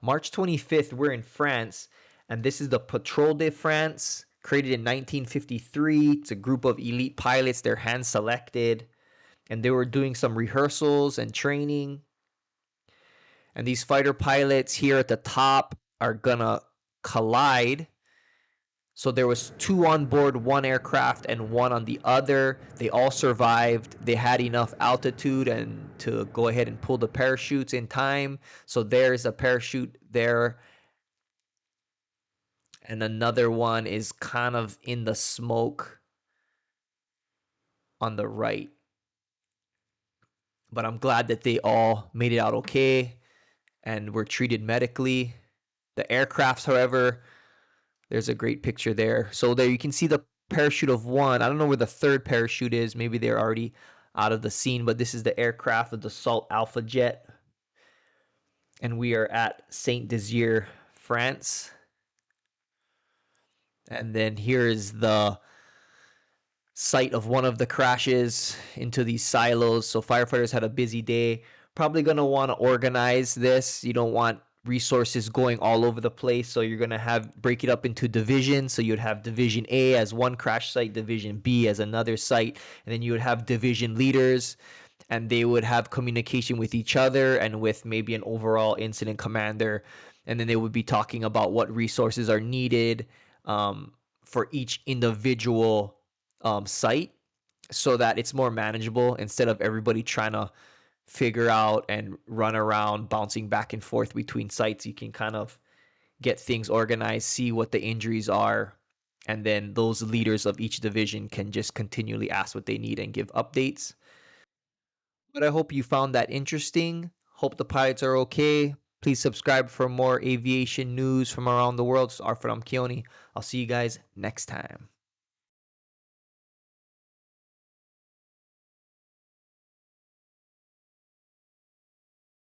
March 25th, we're in France, and this is the Patrouille de France, created in 1953. It's a group of elite pilots. They're hand selected, and they were doing some rehearsals and training. And these fighter pilots here at the top are gonna collide. So there was two on board one aircraft and one on the other. They all survived. They had enough altitude and to go ahead and pull the parachutes in time. So there's a parachute there. And another one is kind of in the smoke on the right. But I'm glad that they all made it out okay and were treated medically. The aircrafts, however, there's a great picture there. So there you can see the parachute of one. I don't know where the third parachute is. Maybe they're already out of the scene, but this is the aircraft of the Dassault Alpha Jet. And we are at Saint Dizier, France. And then here is the site of one of the crashes into these silos. So firefighters had a busy day. Probably going to want to organize this. You don't want resources going all over the place, so you're going to have break it up into divisions. So you'd have division A as one crash site, division B as another site, and then you would have division leaders, and they would have communication with each other and with maybe an overall incident commander, and then they would be talking about what resources are needed for each individual site, so that it's more manageable instead of everybody trying to figure out and run around bouncing back and forth between sites. You can kind of get things organized, see what the injuries are, and then those leaders of each division can just continually ask what they need and give updates. But I hope you found that interesting. Hope the pilots are okay. Please subscribe for more aviation news from around the world. This is Arfred Amkioni. I'll see you guys next time.